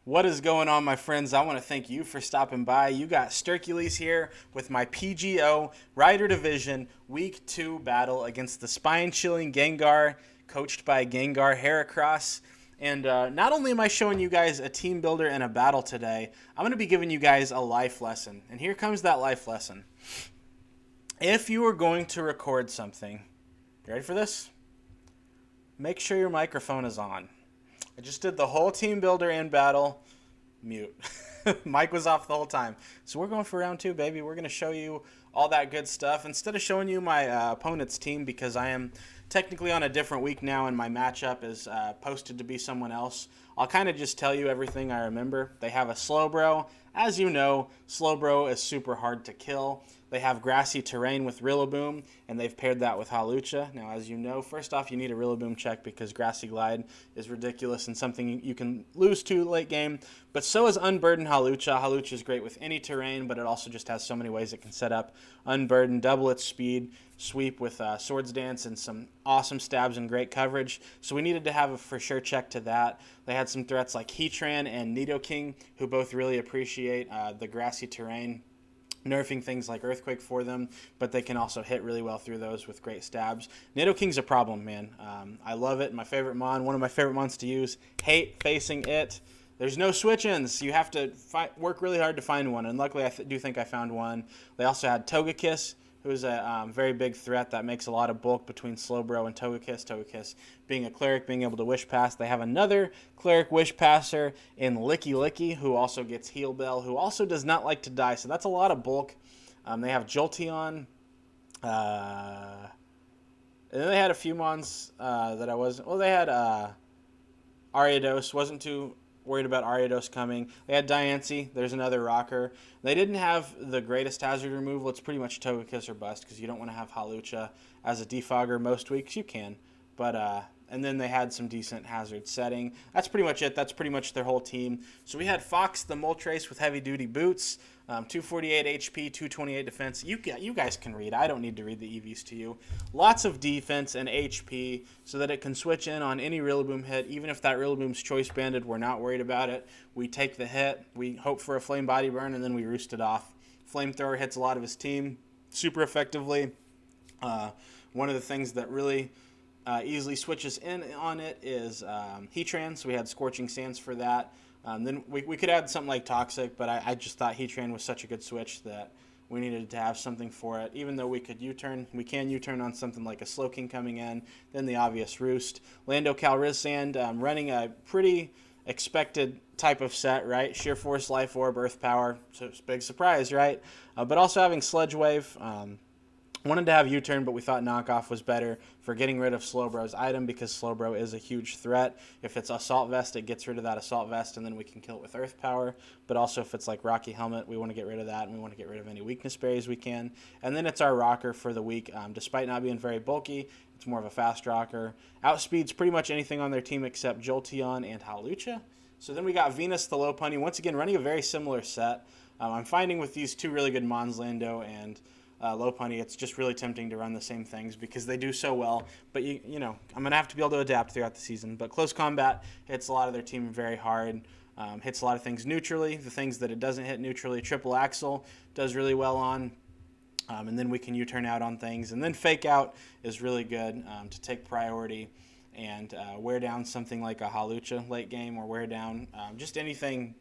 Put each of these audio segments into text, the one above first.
What is going on, my friends? I want to thank you for stopping by. You got Sturkules here with my PGO Rider Division Week 2 battle against the spine-chilling Gengar, coached by Gengar Heracross. And not only am I showing you guys a team builder and a battle today, I'm going to be giving you guys a life lesson. And here comes that life lesson. If you are going to record something, you ready for this? Make sure your microphone is on. I just did the whole team builder and battle. Mute. Mike was off the whole time. So we're going for round two, baby. We're going to show you all that good stuff. Instead of showing you my opponent's team, because I am technically on a different week now and my matchup is posted to be someone else, I'll kind of just tell you everything I remember. They have a Slowbro. As you know, Slowbro is super hard to kill. They have grassy terrain with Rillaboom, and they've paired that with Hawlucha. Now, as you know, first off, you need a Rillaboom check because Grassy Glide is ridiculous and something you can lose to late game. But so is Unburdened Hawlucha. Hawlucha is great with any terrain, but it also just has so many ways it can set up. Unburdened, double its speed, sweep with Swords Dance, and some awesome stabs and great coverage. So we needed to have a for sure check to that. They had some threats like Heatran and Nidoking, who both really appreciate the grassy terrain, nerfing things like Earthquake for them, but they can also hit really well through those with great stabs. Nidoking's a problem, man. I love it. My favorite mon, one of my favorite mons to use. Hate facing it. There's no switch-ins. You have to work really hard to find one, and luckily I do think I found one. They also had Togekiss, who's a very big threat that makes a lot of bulk between Slowbro and Togekiss. Togekiss being a cleric, being able to Wish Pass. They have another cleric Wish Passer in Licky Licky, who also gets Heal Bell, who also does not like to die. So that's a lot of bulk. They have Jolteon. And then they had a few mons that I wasn't... Well, they had Ariados. Wasn't too worried about Ariados coming. They had Diancie. There's another rocker. They didn't have the greatest hazard removal. It's pretty much Togekiss or bust because you don't want to have Hawlucha as a defogger most weeks. You can. But, and then they had some decent hazard setting. That's pretty much it. That's pretty much their whole team. So we had Fox the Moltres with heavy-duty boots, 248 HP, 228 defense. You guys can read. I don't need to read the EVs to you. Lots of defense and HP so that it can switch in on any Rillaboom hit. Even if that Rillaboom's choice banded, we're not worried about it. We take the hit, we hope for a Flame Body Burn, and then we roost it off. Flamethrower hits a lot of his team super effectively. One of the things that really easily switches in on it is Heatran, so we had Scorching Sands for that. Then we could add something like Toxic, but I just thought Heatran was such a good switch that we needed to have something for it. Even though we could U-turn, we can U-turn on something like a Slowking coming in, then the obvious Roost. Lando Calrissian running a pretty expected type of set, right? Sheer Force, Life Orb, Earth Power, so it's a big surprise, right? But also having Sludge Wave. Wanted to have U-turn, but we thought knockoff was better for getting rid of Slowbro's item because Slowbro is a huge threat. If it's Assault Vest, it gets rid of that Assault Vest, and then we can kill it with Earth Power. But also if it's like Rocky Helmet, we want to get rid of that, and we want to get rid of any weakness berries we can. And then it's our rocker for the week. Despite not being very bulky, it's more of a fast rocker. Outspeeds pretty much anything on their team except Jolteon and Hawlucha. So then we got Venus the Lopunny, once again running a very similar set. I'm finding with these two really good mons, Lando and Lopunny, it's just really tempting to run the same things because they do so well. But, you know, I'm going to have to be able to adapt throughout the season. But Close Combat hits a lot of their team very hard, hits a lot of things neutrally. The things that it doesn't hit neutrally, Triple Axle does really well on. And then we can U-turn out on things. And then Fake Out is really good to take priority and wear down something like a Hawlucha late game, or wear down just anything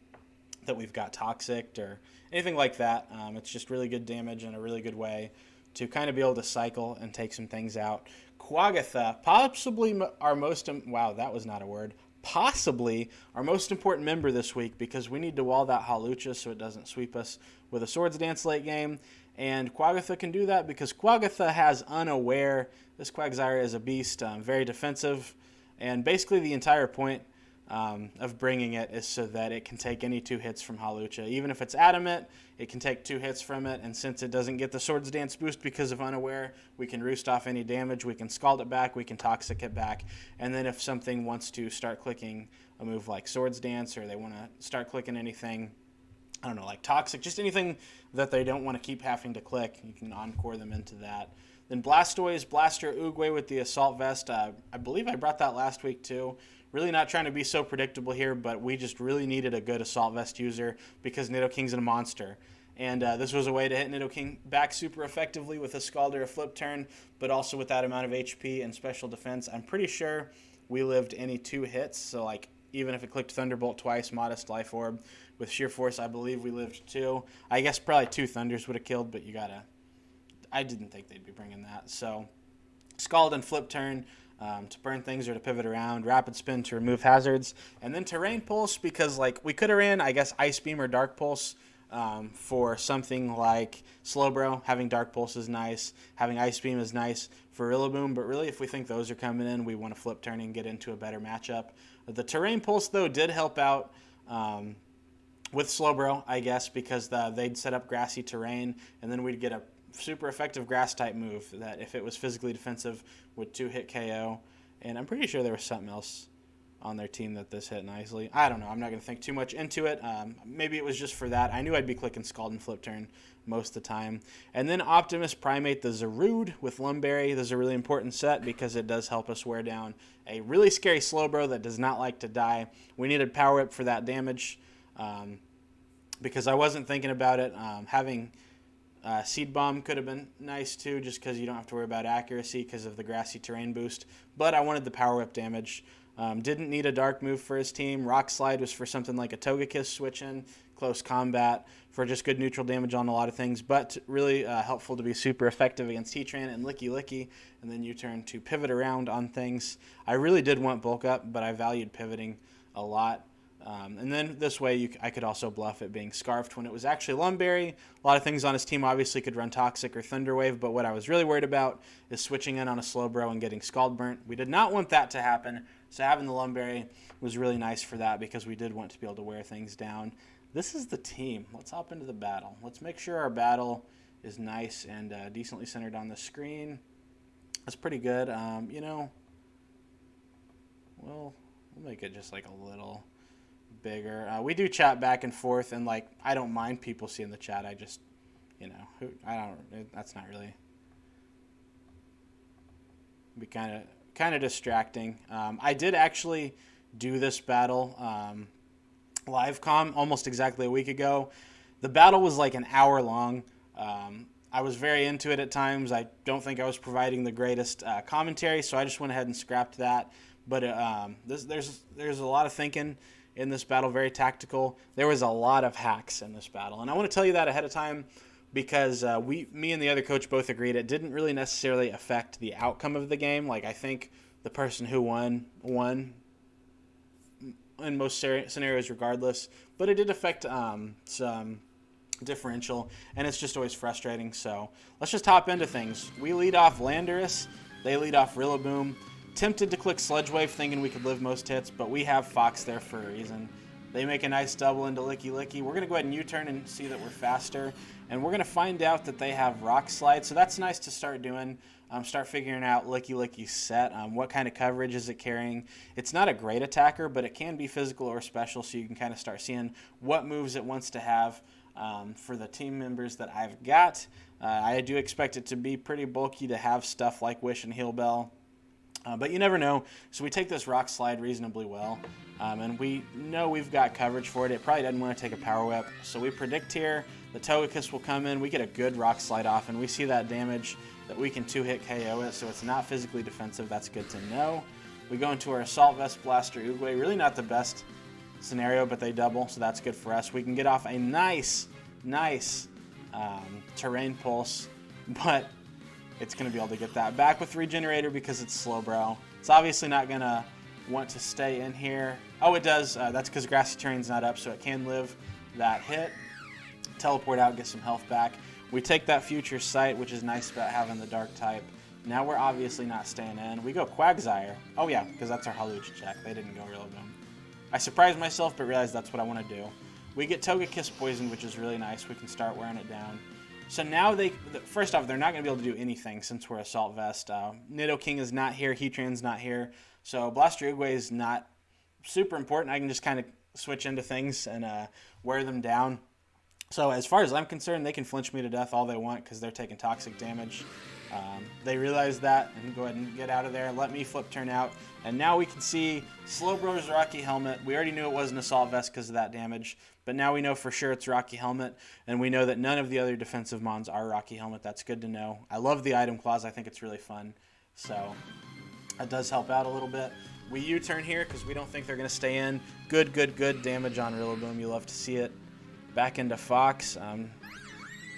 that we've got Toxic or anything like that. It's just really good damage and a really good way to kind of be able to cycle and take some things out. Quagatha, possibly our most, wow, that was not a word, possibly our most important member this week because we need to wall that Hawlucha so it doesn't sweep us with a Swords Dance late game. And Quagatha can do that because Quagatha has Unaware. This Quagsire is a beast, very defensive, and basically the entire point of bringing it is so that it can take any 2 hits from Hawlucha. Even if it's adamant, it can take 2 hits from it, and since it doesn't get the Swords Dance boost because of Unaware, we can roost off any damage, we can Scald it back, we can Toxic it back, and then if something wants to start clicking a move like Swords Dance, or they want to start clicking anything, I don't know, like Toxic, just anything that they don't want to keep having to click, you can Encore them into that. Then Blastoise, Blaster Oogway with the Assault Vest. I believe I brought that last week too. Really not trying to be so predictable here, but we just really needed a good Assault Vest user because Nidoking's a monster. And this was a way to hit Nidoking back super effectively with a Scald or a Flip Turn, but also with that amount of HP and special defense. I'm pretty sure we lived any 2 hits, so like even if it clicked Thunderbolt twice, Modest Life Orb. With Sheer Force, I believe we lived 2. I guess probably 2 Thunders would have killed, but I didn't think they'd be bringing that. So Scald and Flip Turn to burn things or to pivot around, Rapid Spin to remove hazards, and then Terrain Pulse because like we could have ran, I guess, Ice Beam or Dark Pulse for something like Slowbro. Having Dark Pulse is nice. Having Ice Beam is nice for Rillaboom, but really if we think those are coming in, we want to Flip Turn and get into a better matchup. The Terrain Pulse, though, did help out with Slowbro, I guess, because they'd set up grassy terrain, and then we'd get a super effective grass-type move that, if it was physically defensive, would 2-hit KO. And I'm pretty sure there was something else on their team that this hit nicely. I don't know. I'm not going to think too much into it. Maybe it was just for that. I knew I'd be clicking Scald and Flip Turn most of the time. And then Optimus Primate the Zarude with Lumberry. This is a really important set because it does help us wear down a really scary Slowbro that does not like to die. We needed Power Whip for that damage because I wasn't thinking about it. Having Seed Bomb could have been nice too, just because you don't have to worry about accuracy because of the grassy terrain boost. But I wanted the Power Whip damage. Didn't need a dark move for his team. Rock Slide was for something like a Togekiss switch in, close combat, for just good neutral damage on a lot of things, but really helpful to be super effective against Heatran and Licky Licky, and then you turn to pivot around on things. I really did want Bulk Up, but I valued pivoting a lot. And then this way I could also bluff it being Scarfed when it was actually Lumberry. A lot of things on his team obviously could run Toxic or Thunder Wave, but what I was really worried about is switching in on a Slowbro and getting Scald Burnt. We did not want that to happen, so having the Lumberry was really nice for that because we did want to be able to wear things down. This is the team. Let's hop into the battle. Let's make sure our battle is nice and decently centered on the screen. That's pretty good. We'll make it just like a little bigger. We do chat back and forth, and like I don't mind people seeing the chat. I just, that's not really be kind of distracting. I did actually do this battle live comm almost exactly a week ago. The battle was like an hour long. I was very into it at times. I don't think I was providing the greatest commentary, so I just went ahead and scrapped that. But there's a lot of thinking in this battle, very tactical. There was a lot of hacks in this battle, and I want to tell you that ahead of time because me and the other coach both agreed it didn't really necessarily affect the outcome of the game. Like I think the person who won in most scenarios regardless, but it did affect some differential, and it's just always frustrating. So let's just hop into things. We lead off Landorus, they lead off Rillaboom. Tempted to click Sludge Wave thinking we could live most hits, but we have Fox there for a reason. They make a nice double into Licky Licky. We're going to go ahead and U-turn and see that we're faster, and we're going to find out that they have Rock Slide, so that's nice to start doing. Start figuring out Licky Licky's set. What kind of coverage is it carrying? It's not a great attacker, but it can be physical or special, so you can kind of start seeing what moves it wants to have for the team members that I've got. I do expect it to be pretty bulky to have stuff like Wish and Heal Bell. But you never know, so we take this Rock Slide reasonably well, and we know we've got coverage for it. It probably doesn't want to take a Power Whip, so we predict here the Togekiss will come in, we get a good Rock Slide off, and we see that damage that we can 2-hit KO it, so it's not physically defensive. That's good to know. We go into our Assault Vest Blaster Oogway, really not the best scenario, but they double, so that's good for us. We can get off a nice Terrain Pulse, but it's going to be able to get that back with Regenerator because it's Slowbro. It's obviously not going to want to stay in here. Oh, it does. That's because Grassy Terrain's not up, so it can live that hit. Teleport out, get some health back. We take that Future Sight, which is nice about having the Dark type. Now we're obviously not staying in. We go Quagsire. Oh yeah, because that's our Hawlucha check. They didn't go Rillaboom. I surprised myself, but realized that's what I want to do. We get Togekiss Poison, which is really nice. We can start wearing it down. So now first off, they're not going to be able to do anything since we're Assault Vest. Nidoking is not here. Heatran's not here. So Blaster Oogway is not super important. I can just kind of switch into things and wear them down. So as far as I'm concerned, they can flinch me to death all they want because they're taking toxic damage. They realized that and go ahead and get out of there. Let me flip turn out. And now we can see Slowbro's Rocky Helmet. We already knew it was an Assault Vest because of that damage. But now we know for sure it's Rocky Helmet. And we know that none of the other defensive mons are Rocky Helmet. That's good to know. I love the item clause. I think it's really fun. So that does help out a little bit. We U-turn here because we don't think they're going to stay in. Good damage on Rillaboom. You love to see it. Back into Fox.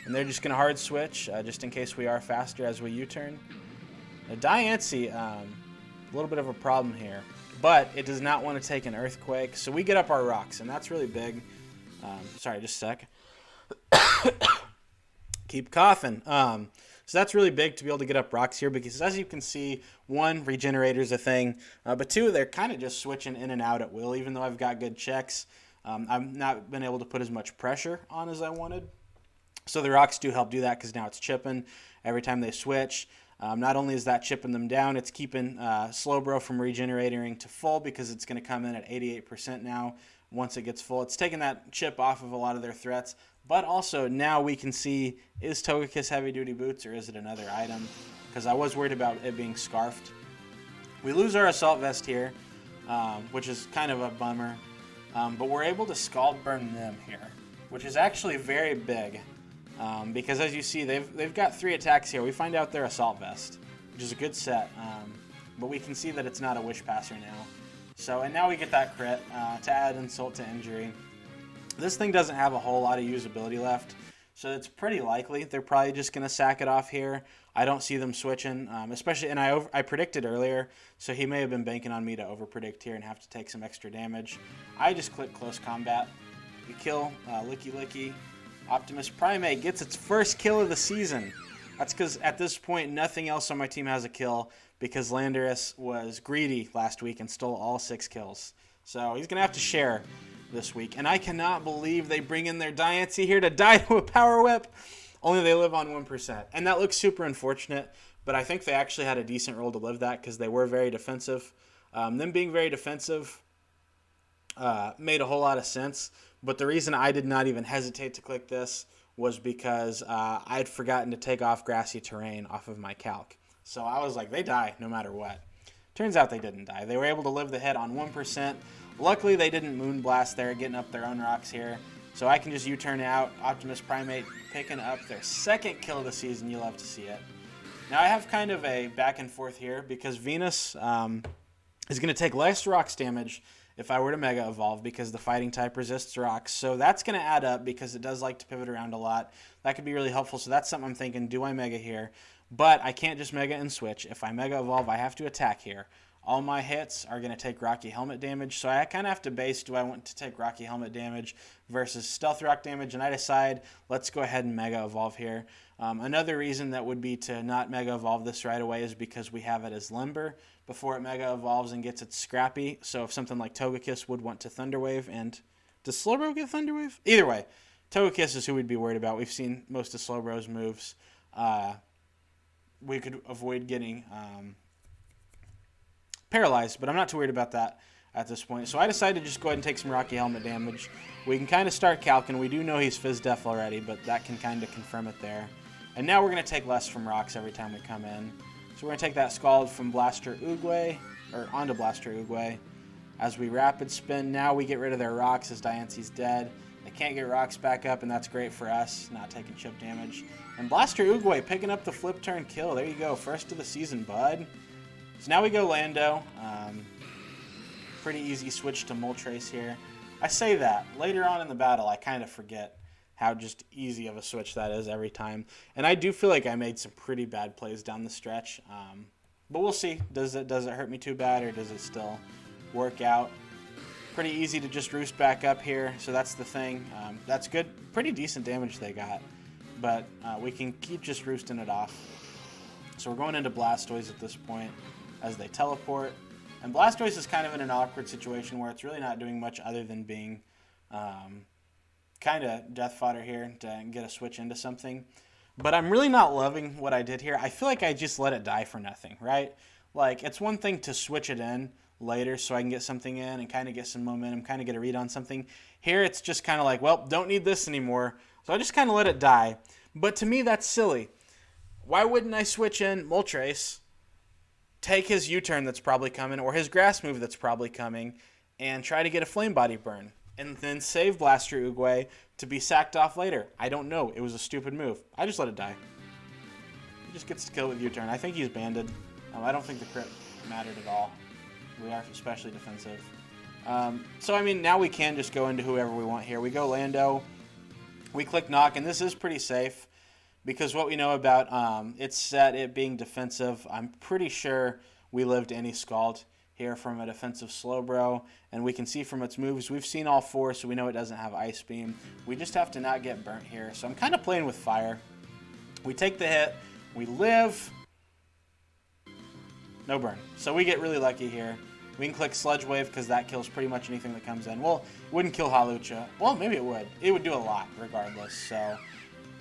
And they're just going to hard switch just in case we are faster as we U-turn. Now, Diancie, a little bit of a problem here. But it does not want to take an Earthquake. So we get up our rocks, and that's really big. Sorry, just a sec. Keep coughing. So that's really big to be able to get up rocks here because, as you can see, one, Regenerator's a thing. But two, they're kind of just switching in and out at will, even though I've got good checks. I've not been able to put as much pressure on as I wanted. So the rocks do help do that because now it's chipping every time they switch. Not only is that chipping them down, it's keeping Slowbro from regenerating to full because it's going to come in at 88% now once it gets full. It's taking that chip off of a lot of their threats. But also now we can see, is Togekiss Heavy Duty Boots or is it another item? Because I was worried about it being scarfed. We lose our Assault Vest here, which is kind of a bummer. But we're able to Scald Burn them here, which is actually very big. Because as you see, they've got 3 attacks here. We find out they're Assault Vest, which is a good set. But we can see that it's not a Wish Passer now. So, and now we get that crit to add insult to injury. This thing doesn't have a whole lot of usability left, so it's pretty likely they're probably just going to sack it off here. I don't see them switching, especially, and I predicted earlier, so he may have been banking on me to over-predict here and have to take some extra damage. I just click Close Combat. We kill Licky Licky. Optimus Primate gets its first kill of the season. That's because at this point, nothing else on my team has a kill because Landorus was greedy last week and stole all 6 kills. So he's going to have to share this week. And I cannot believe they bring in their Diancie here to die to a Power Whip. Only they live on 1%. And that looks super unfortunate, but I think they actually had a decent role to live that because they were very defensive. Them being very defensive made a whole lot of sense. But the reason I did not even hesitate to click this was because I'd forgotten to take off Grassy Terrain off of my calc. So I was like, they die no matter what. Turns out they didn't die. They were able to live the hit on 1%. Luckily, they didn't Moonblast there, getting up their own rocks here. So I can just U-turn out. Optimus Primate picking up their 2nd kill of the season. You love to see it. Now I have kind of a back and forth here because Venus is going to take less rocks damage if I were to Mega Evolve because the fighting type resists rocks. So that's going to add up because it does like to pivot around a lot. That could be really helpful. So that's something I'm thinking, do I Mega here? But I can't just Mega and switch. If I Mega Evolve, I have to attack here. All my hits are going to take Rocky Helmet damage, so I kind of have to base, do I want to take Rocky Helmet damage versus Stealth Rock damage, and I decide, let's go ahead and Mega Evolve here. Another reason that would be to not Mega Evolve this right away is because we have it as Limber before it Mega Evolves and gets its Scrappy, so if something like Togekiss would want to Thunder Wave, and does Slowbro get Thunder Wave? Either way, Togekiss is who we'd be worried about. We've seen most of Slowbro's moves. We could avoid getting paralyzed, but I'm not too worried about that at this point. So I decided to just go ahead and take some Rocky Helmet damage. We can kind of start calcing. We do know he's Fizz Def already, but that can kind of confirm it there. And now we're going to take less from rocks every time we come in. So we're going to take that Scald from Blaster Oogway, or onto Blaster Oogway. As we rapid spin, now we get rid of their rocks as Diancie's dead. They can't get rocks back up, and that's great for us, not taking chip damage. And Blaster Oogway picking up the flip turn kill. There you go, first of the season, bud. So now we go Lando. Pretty easy switch to Moltres here. I say that. Later on in the battle, I kind of forget how just easy of a switch that is every time. And I do feel like I made some pretty bad plays down the stretch. But we'll see. Does it hurt me too bad, or does it still work out? Pretty easy to just roost back up here, so that's the thing. That's good. Pretty decent damage they got. But we can keep just roosting it off. So we're going into Blastoise at this point as they teleport. And Blastoise is kind of in an awkward situation where it's really not doing much other than being kind of death fodder here to get a switch into something. But I'm really not loving what I did here. I feel like I just let it die for nothing, right? Like, it's one thing to switch it in later so I can get something in and kind of get some momentum, kind of get a read on something. Here it's just kind of like, well, don't need this anymore. So I just kind of let it die. But to me, that's silly. why wouldn't I switch in Moltres, take his U-turn that's probably coming, or his grass move that's probably coming, and try to get a Flame Body burn, and then save Blaster Oogway to be sacked off later? I don't know. It was a stupid move. I just let it die. He just gets to kill with U-turn. I think he's banded. I don't think the crit mattered at all. We are especially defensive. So, I mean, now we can just go into whoever we want here. We go Lando. We click Knock, and this is pretty safe because what we know about its set, it being defensive, I'm pretty sure we lived any Scald here from a defensive Slowbro, and we can see from its moves, we've seen all 4, so we know it doesn't have Ice Beam. We just have to not get burnt here, so I'm kind of playing with fire. We take the hit, we live, no burn. So we get really lucky here. We can click Sludge Wave because that kills pretty much anything that comes in. Well, it wouldn't kill Hawlucha. Well, maybe it would. It would do a lot regardless. So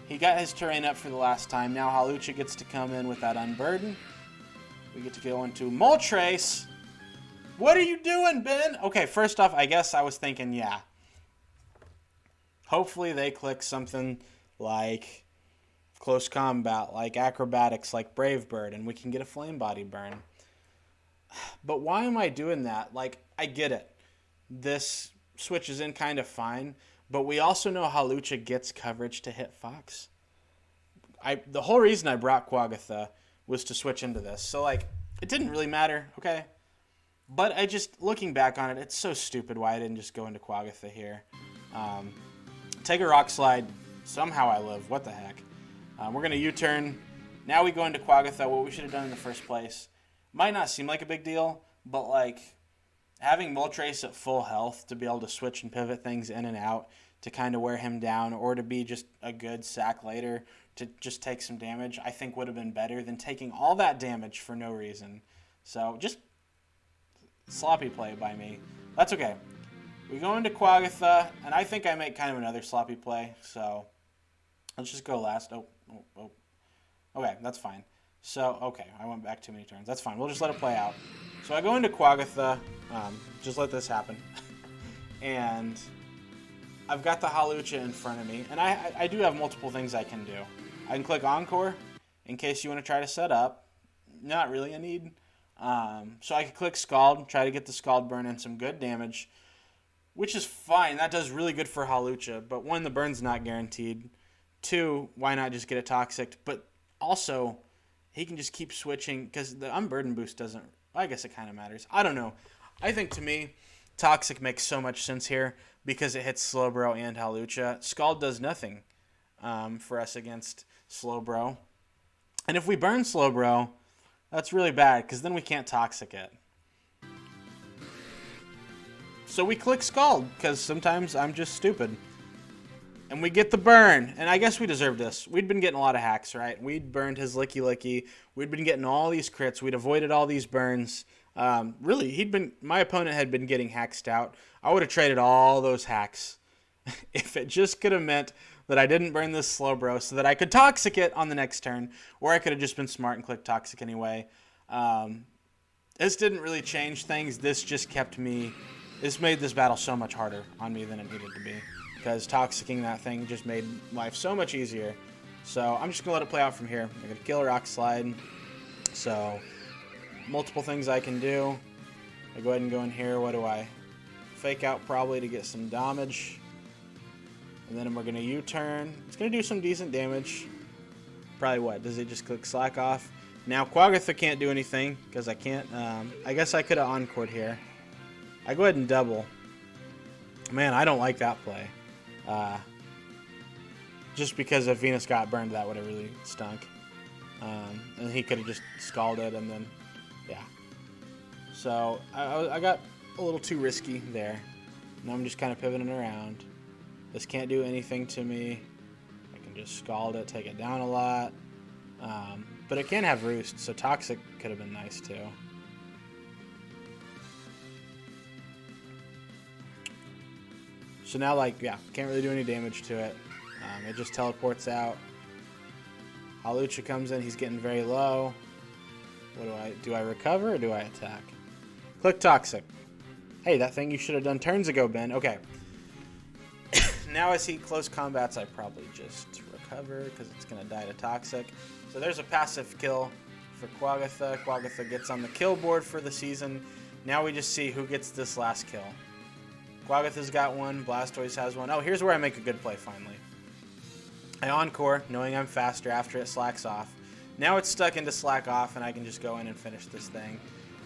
he got his terrain up for the last time. Now Hawlucha gets to come in with that Unburden. We get to go into Moltres. What are you doing, Ben? Okay, first off, I guess I was thinking, yeah. Hopefully they click something like Close Combat, like Acrobatics, like Brave Bird, and we can get a Flame Body burn. But why am I doing that? Like, I get it. This switches in kind of fine, but we also know Hawlucha gets coverage to hit Fox. The whole reason I brought Quagatha was to switch into this. So, like, it didn't really matter, okay? But I just, looking back on it, it's so stupid why I didn't just go into Quagatha here. Take a Rock Slide. Somehow I live. What the heck? We're going to U-turn. Now we go into Quagatha, what we should have done in the first place. Might not seem like a big deal, but like having Moltres at full health to be able to switch and pivot things in and out to kind of wear him down, or to be just a good sack later to just take some damage, I think would have been better than taking all that damage for no reason. So just sloppy play by me. That's okay. We go into Quagatha, and I think I make kind of another sloppy play, so let's just go last. Oh. Okay, that's fine. So, okay, I went back too many turns. That's fine. We'll just let it play out. So I go into Quagatha. Just let this happen. And I've got the Hawlucha in front of me. And I do have multiple things I can do. I can click Encore in case you want to try to set up. Not really a need. So I can click Scald, try to get the Scald burn and some good damage, which is fine. That does really good for Hawlucha. But one, the burn's not guaranteed. Two, why not just get a Toxic? But also, he can just keep switching because the Unburden boost doesn't... I guess it kind of matters. I don't know. I think to me, Toxic makes so much sense here because it hits Slowbro and Hawlucha. Scald does nothing for us against Slowbro. And if we burn Slowbro, that's really bad because then we can't Toxic it. So we click Scald because sometimes I'm just stupid. And we get the burn. And I guess we deserved this. We'd been getting a lot of hacks, right? We'd burned his Licky Licky. We'd been getting all these crits. We'd avoided all these burns. Really, my opponent had been getting hacked out. I would have traded all those hacks if it just could have meant that I didn't burn this Slowbro so that I could Toxic it on the next turn. Or I could have just been smart and clicked Toxic anyway. This didn't really change things. This just kept me... This made this battle so much harder on me than it needed to be. Because Toxicking that thing just made life so much easier. So I'm just going to let it play out from here. I'm going to kill a Rock Slide. So, multiple things I can do. I go ahead and go in here. What do I? Fake out probably to get some damage. And then we're going to U-turn. It's going to do some decent damage. Probably what? Does it just click Slack off? Now Quagatha can't do anything because I can't. I guess I could have Encored here. I go ahead and double. Man, I don't like that play. Just because if Venus got burned, that would have really stunk. And he could have just scalded and then, yeah. So I got a little too risky there. Now I'm just kind of pivoting around. This can't do anything to me. I can just scald it, take it down a lot. But it can have Roost, so Toxic could have been nice too. So now, like, yeah, can't really do any damage to it. It just teleports out. Hawlucha comes in. He's getting very low. What do I... Do I recover or do I attack? Click Toxic. Hey, that thing you should have done turns ago, Ben. Okay. Now as he close combats, I probably just recover. cover because it's going to die to Toxic. So there's a passive kill for Quagatha. Quagatha gets on the kill board for the season. Now we just see who gets this last kill. Quagatha's got one. Blastoise has one. Oh, here's where I make a good play finally. I encore, knowing I'm faster after it slacks off. Now it's stuck into slack off, and I can just go in and finish this thing.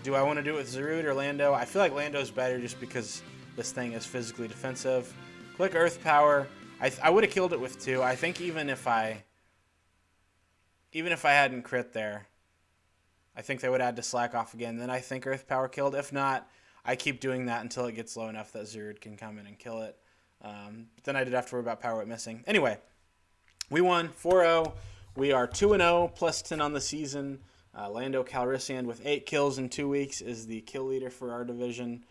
Do I want to do it with Zarude or Lando? I feel like Lando's better just because this thing is physically defensive. Click Earth Power. I would have killed it with 2. I think even if I hadn't crit there, I think they would add to slack off again. Then I think Earth Power killed. If not, I keep doing that until it gets low enough that Zarude can come in and kill it. But then I did have to worry about Power Whip missing. Anyway, we won 4-0. We are 2-0 plus 10 on the season. Lando Calrissian with 8 kills in 2 weeks is the kill leader for our division.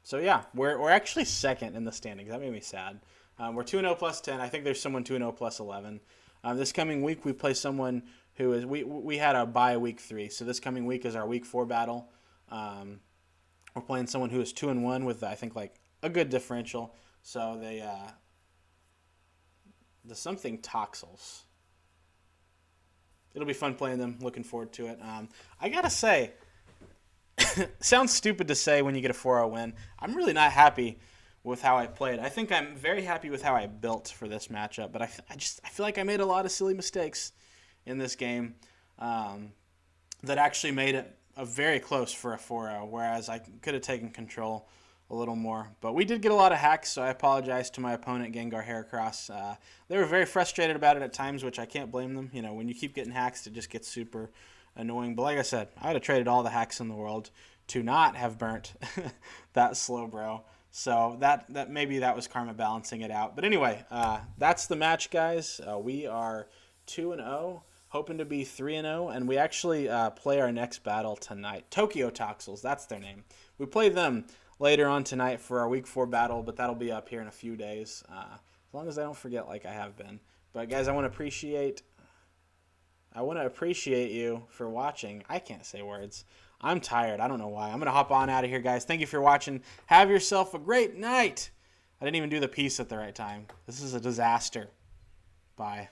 So yeah, we're actually second in the standings. That made me sad. We're 2-0 plus 10. I think there's someone 2-0 plus 11. This coming week we play someone who is we had a bye week 3, so this coming week is our week 4 battle. We're playing someone who is 2-1 with I think like a good differential. So they the something Toxels. It'll be fun playing them. Looking forward to it. I gotta say, sounds stupid to say when you get a 4-0 win. I'm really not happy with how I played. I think I'm very happy with how I built for this matchup, but I feel like I made a lot of silly mistakes in this game that actually made it a very close for a 4-0, whereas I could have taken control a little more. But we did get a lot of hacks, so I apologize to my opponent, Gengar Heracross. They were very frustrated about it at times, which I can't blame them. You know, when you keep getting hacks, it just gets super annoying. But like I said, I would have traded all the hacks in the world to not have burnt that Slowbro. So that maybe that was karma balancing it out. But anyway, that's the match, guys. We are 2-0, hoping to be 3-0, and we actually play our next battle tonight. Tokyo Toxels, that's their name. We play them later on tonight for our week 4 battle, but that'll be up here in a few days, as long as I don't forget like I have been. But guys, I want to appreciate you for watching. I can't say words. I'm tired. I don't know why. I'm going to hop on out of here, guys. Thank you for watching. Have yourself a great night. I didn't even do the peace at the right time. This is a disaster. Bye.